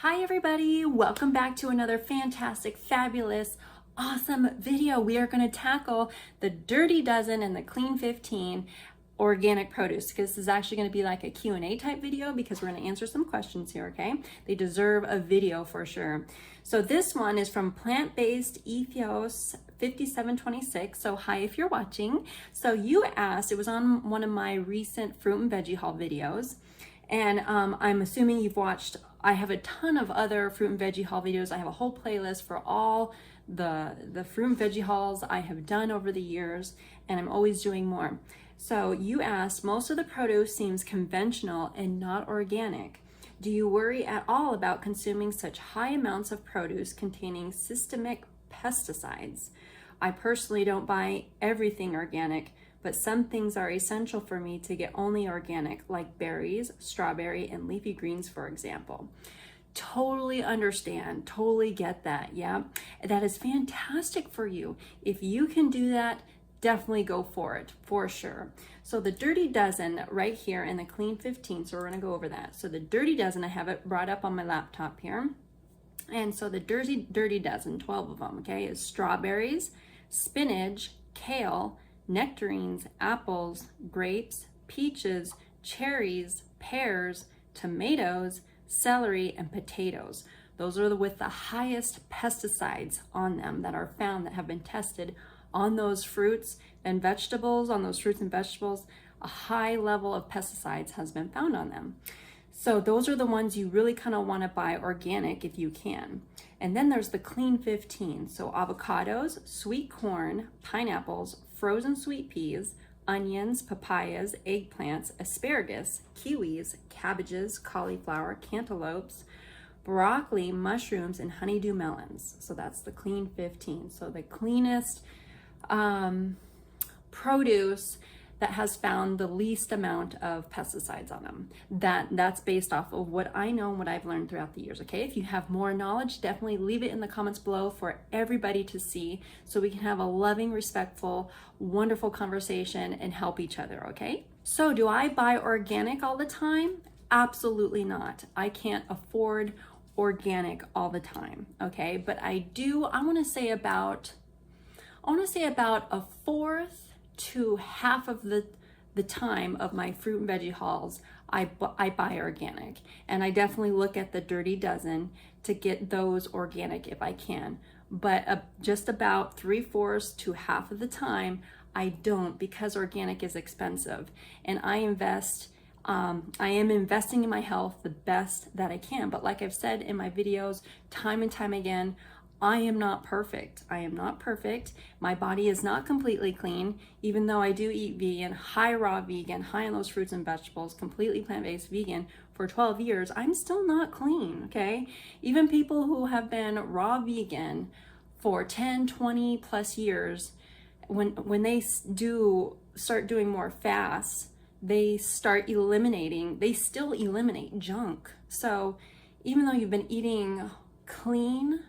Hi everybody, welcome back to another fantastic, fabulous, awesome video. We are going to tackle the Dirty Dozen and the Clean 15 organic produce, because this is actually going to be like a Q&A type video because we're going to answer some questions here, okay? They deserve a video for sure. So this one is from Plant-Based Ethos 5726. So hi if you're watching. So you asked, it was on one of my recent fruit and veggie haul videos, and I'm assuming you've watched. I have a ton of other fruit and veggie haul videos. I have a whole playlist for all the fruit and veggie hauls I have done over the years, and I'm always doing more. So you asked, most of the produce seems conventional and not organic. Do you worry at all about consuming such high amounts of produce containing systemic pesticides? I personally don't buy everything organic, but some things are essential for me to get only organic, like berries, strawberry, and leafy greens, for example. Totally understand, totally get that, yeah? That is fantastic for you. If you can do that, definitely go for it, for sure. So the Dirty Dozen right here in the Clean 15, so we're gonna go over that. So the Dirty Dozen, I have it brought up on my laptop here. And so the Dirty Dozen, 12 of them, okay, is strawberries, spinach, kale, nectarines, apples, grapes, peaches, cherries, pears, tomatoes, celery, and potatoes. Those are with the highest pesticides on them that are found, that have been tested on those fruits and vegetables. On those fruits and vegetables, a high level of pesticides has been found on them. So those are the ones you really kind of want to buy organic if you can. And then there's the Clean 15. So avocados, sweet corn, pineapples, frozen sweet peas, onions, papayas, eggplants, asparagus, kiwis, cabbages, cauliflower, cantaloupes, broccoli, mushrooms, and honeydew melons. So that's the Clean 15. So the cleanest produce that has found the least amount of pesticides on them. That's based off of what I know and what I've learned throughout the years, okay? If you have more knowledge, definitely leave it in the comments below for everybody to see, so we can have a loving, respectful, wonderful conversation and help each other, okay? So do I buy organic all the time? Absolutely not. I can't afford organic all the time, okay? But I want to say about a fourth to half of the time of my fruit and veggie hauls, I buy organic. And I definitely look at the Dirty Dozen to get those organic if I can. But just about 3/4 to half of the time, I don't, because organic is expensive. And I am investing in my health the best that I can. But like I've said in my videos time and time again, I am not perfect. I am not perfect. My body is not completely clean, even though I do eat vegan, high raw vegan, high on those fruits and vegetables, completely plant-based vegan for 12 years. I'm still not clean, okay? Even people who have been raw vegan for 10, 20 plus years, when they start doing more fasts, they still eliminate junk. So even though you've been eating clean,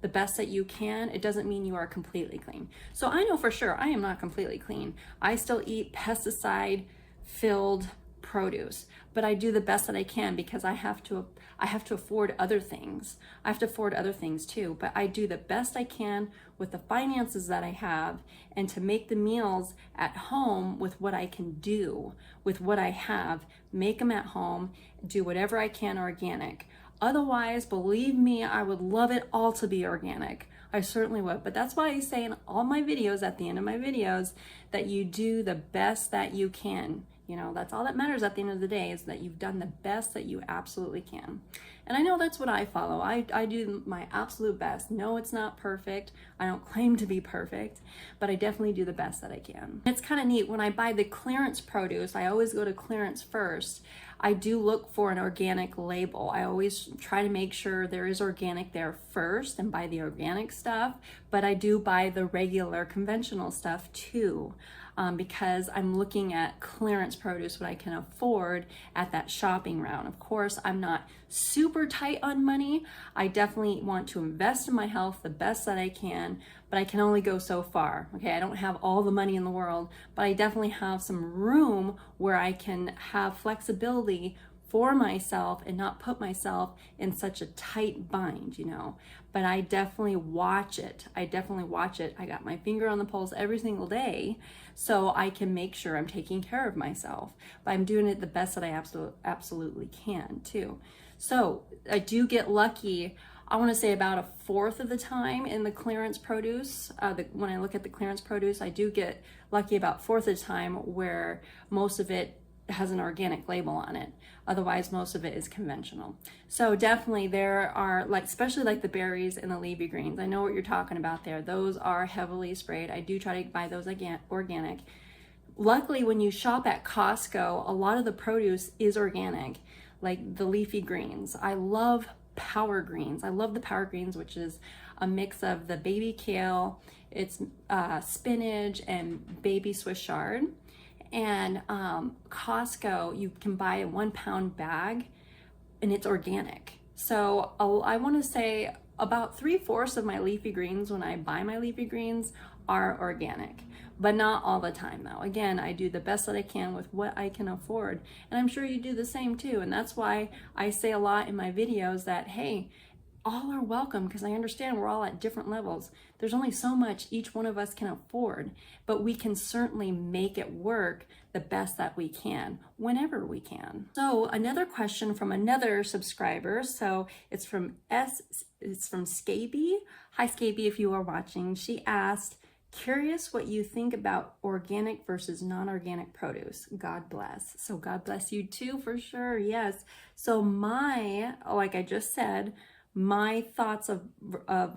the best that you can, it doesn't mean you are completely clean. So I know for sure I am not completely clean. I still eat pesticide filled produce, but I do the best that I can because I have to afford other things. I have to afford other things too, but I do the best I can with the finances that I have, and to make the meals at home with what I can do, with what I have, make them at home, do whatever I can organic. Otherwise, believe me, I would love it all to be organic. I certainly would. But that's why I say in all my videos, at the end of my videos, that you do the best that you can. You know, that's all that matters at the end of the day, is that you've done the best that you absolutely can. And I know that's what I follow. I do my absolute best. No, it's not perfect. I don't claim to be perfect, but I definitely do the best that I can. It's kind of neat. When I buy the clearance produce, I always go to clearance first. I do look for an organic label. I always try to make sure there is organic there first and buy the organic stuff, but I do buy the regular conventional stuff too. Because I'm looking at clearance produce, what I can afford at that shopping round. Of course, I'm not super tight on money. I definitely want to invest in my health the best that I can, but I can only go so far. Okay, I don't have all the money in the world, but I definitely have some room where I can have flexibility for myself and not put myself in such a tight bind, you know. But I definitely watch it. I got my finger on the pulse every single day so I can make sure I'm taking care of myself. But I'm doing it the best that I absolutely can too. So I do get lucky, I want to say about a fourth of the time in the clearance produce. When I look at the clearance produce, I do get lucky about fourth of the time where most of it has an organic label on it. Otherwise, most of it is conventional. So definitely there are, like, especially like the berries and the leafy greens. I know what you're talking about there. Those are heavily sprayed. I do try to buy those organic. Luckily, when you shop at Costco, a lot of the produce is organic, like the leafy greens. I love power greens. I love the power greens, which is a mix of the baby kale, it's spinach and baby Swiss chard. And Costco, you can buy a 1 pound bag and it's organic. So I want to say about 3/4 of my leafy greens, when I buy my leafy greens, are organic, but not all the time though. Again, I do the best that I can with what I can afford. And I'm sure you do the same too. And that's why I say a lot in my videos that, hey, all are welcome, because I understand we're all at different levels. There's only so much each one of us can afford, but we can certainly make it work the best that we can whenever we can. So another question from another subscriber. So it's from Scaby. Hi Scaby, if you are watching. She asked, curious what you think about organic versus non-organic produce. God bless. So God bless you too, for sure. Yes. So like I just said, my thoughts of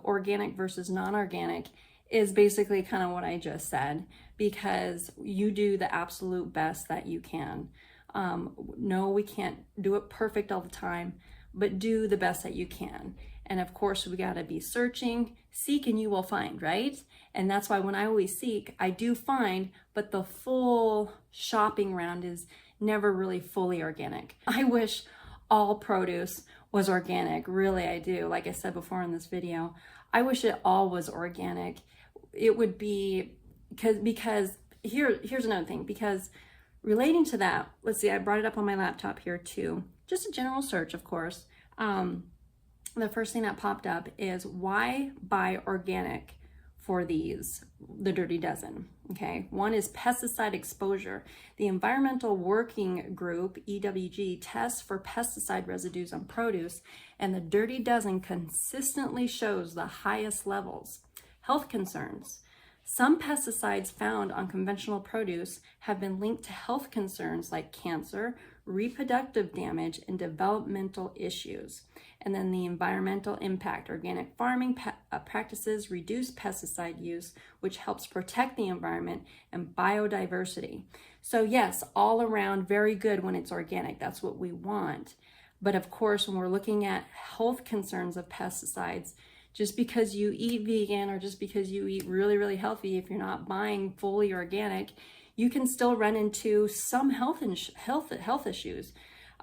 organic versus non-organic is basically kind of what I just said, because you do the absolute best that you can. No, we can't do it perfect all the time, but do the best that you can. And of course, we got to be searching, seek, and you will find, right? And that's why when I always seek, I do find, but the full shopping round is never really fully organic. I wish all produce was organic. Really, I do. Like I said before in this video, I wish it all was organic. It would be, because here's another thing, because relating to that, let's see, I brought it up on my laptop here too. Just a general search, of course. The first thing that popped up is why buy organic for the Dirty Dozen. Okay, one is pesticide exposure. The Environmental Working Group, EWG, tests for pesticide residues on produce, and the Dirty Dozen consistently shows the highest levels. Health concerns. Some pesticides found on conventional produce have been linked to health concerns like cancer, reproductive damage, and developmental issues. And then the environmental impact. Organic farming practices reduce pesticide use, which helps protect the environment and biodiversity. So yes, all around very good when it's organic. That's what we want. But of course, when we're looking at health concerns of pesticides, just because you eat vegan or just because you eat really, really healthy, if you're not buying fully organic, you can still run into some health issues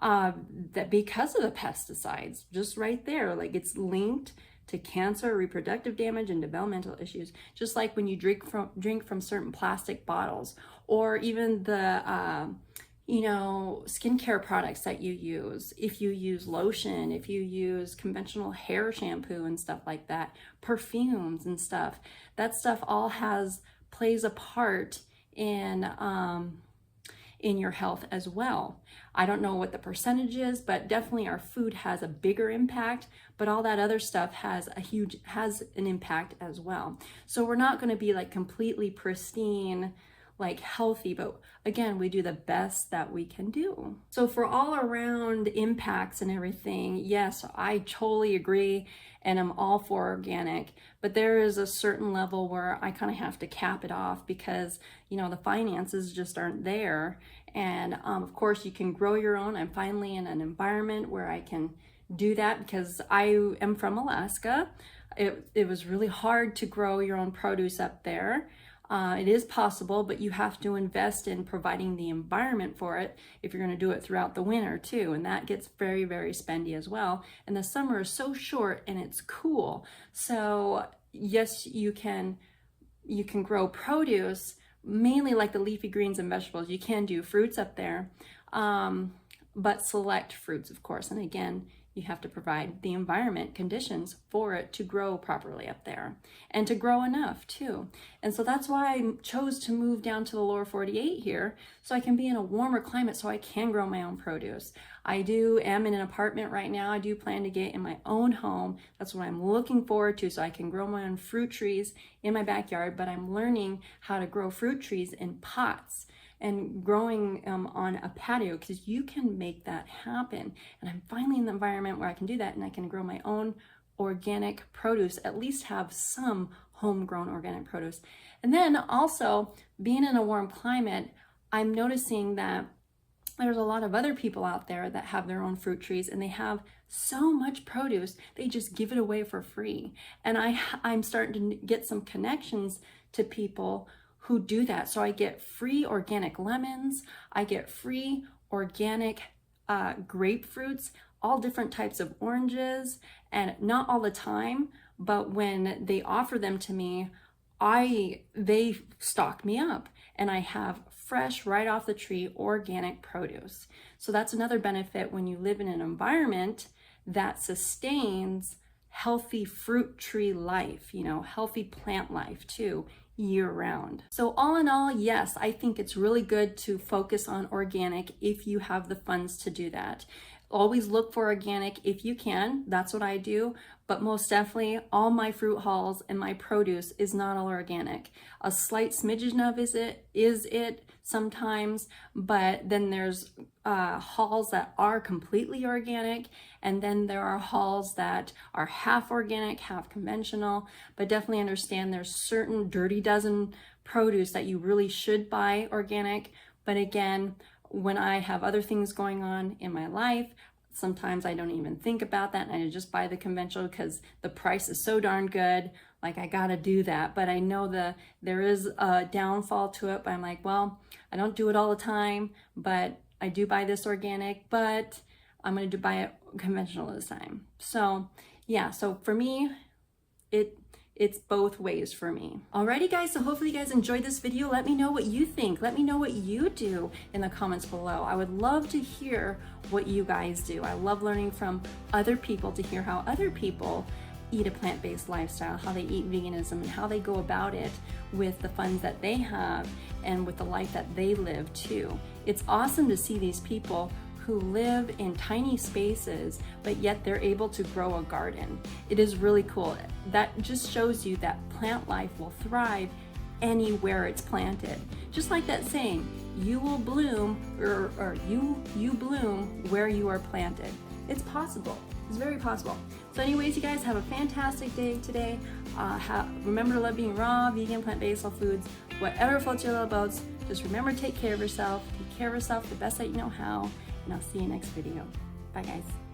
that because of the pesticides, just right there, like it's linked to cancer, reproductive damage, and developmental issues. Just like when you drink from certain plastic bottles, or even the skincare products that you use. If you use lotion, if you use conventional hair shampoo and stuff like that, perfumes and stuff, that stuff all plays a part in your health as well. I don't know what the percentage is, but definitely our food has a bigger impact, but all that other stuff has an impact as well. So we're not going to be like completely pristine, like healthy, but again, we do the best that we can do. So for all around impacts and everything, yes, I totally agree, and I'm all for organic, but there is a certain level where I kind of have to cap it off because, the finances just aren't there. And of course you can grow your own. I'm finally in an environment where I can do that because I am from Alaska. It was really hard to grow your own produce up there. It is possible, but you have to invest in providing the environment for it if you're going to do it throughout the winter too. And that gets very, very spendy as well. And the summer is so short and it's cool. So yes, you can grow produce, mainly like the leafy greens and vegetables. You can do fruits up there. but select fruits, of course. And again, you have to provide the environment conditions for it to grow properly up there and to grow enough too. And so that's why I chose to move down to the lower 48 here, so I can be in a warmer climate so I can grow my own produce. I am in an apartment right now. I do plan to get in my own home. That's what I'm looking forward to, so I can grow my own fruit trees in my backyard, but I'm learning how to grow fruit trees in pots and growing on a patio, because you can make that happen. And I'm finally in the environment where I can do that, and I can grow my own organic produce, at least have some homegrown organic produce. And then also, being in a warm climate, I'm noticing that there's a lot of other people out there that have their own fruit trees, and they have so much produce, they just give it away for free. And I'm starting to get some connections to people who do that. So I get free organic lemons, I get free organic grapefruits, all different types of oranges, and not all the time, but when they offer them to me, they stock me up, and I have fresh, right off the tree, organic produce. So that's another benefit when you live in an environment that sustains healthy fruit tree life, healthy plant life too, year round. So all in all, yes, I think it's really good to focus on organic if you have the funds to do that. Always look for organic if you can. That's what I do. But most definitely, all my fruit hauls and my produce is not all organic. A slight smidgen of is it sometimes, but then there's hauls that are completely organic, and then there are hauls that are half organic, half conventional. But definitely understand there's certain dirty dozen produce that you really should buy organic. But again, when I have other things going on in my life, sometimes I don't even think about that, and I just buy the conventional because the price is so darn good. Like, I gotta do that. But I know there is a downfall to it, but I'm like, well, I don't do it all the time, but I do buy this organic, but I'm gonna buy it conventional this time. So yeah, so for me, it's both ways for me. Alrighty guys, so hopefully you guys enjoyed this video. Let me know what you think. Let me know what you do in the comments below. I would love to hear what you guys do. I love learning from other people, to hear how other people eat a plant-based lifestyle, how they eat veganism, and how they go about it with the funds that they have and with the life that they live too. It's awesome to see these people who live in tiny spaces, but yet they're able to grow a garden. It is really cool. That just shows you that plant life will thrive anywhere it's planted. Just like that saying, you will bloom, or you bloom where you are planted. It's possible. It's very possible. So anyways, you guys have a fantastic day today. Remember to love being raw, vegan, plant-based, all foods, whatever floats your little boats. Just remember to take care of yourself. Take care of yourself the best that you know how. And I'll see you next video. Bye guys.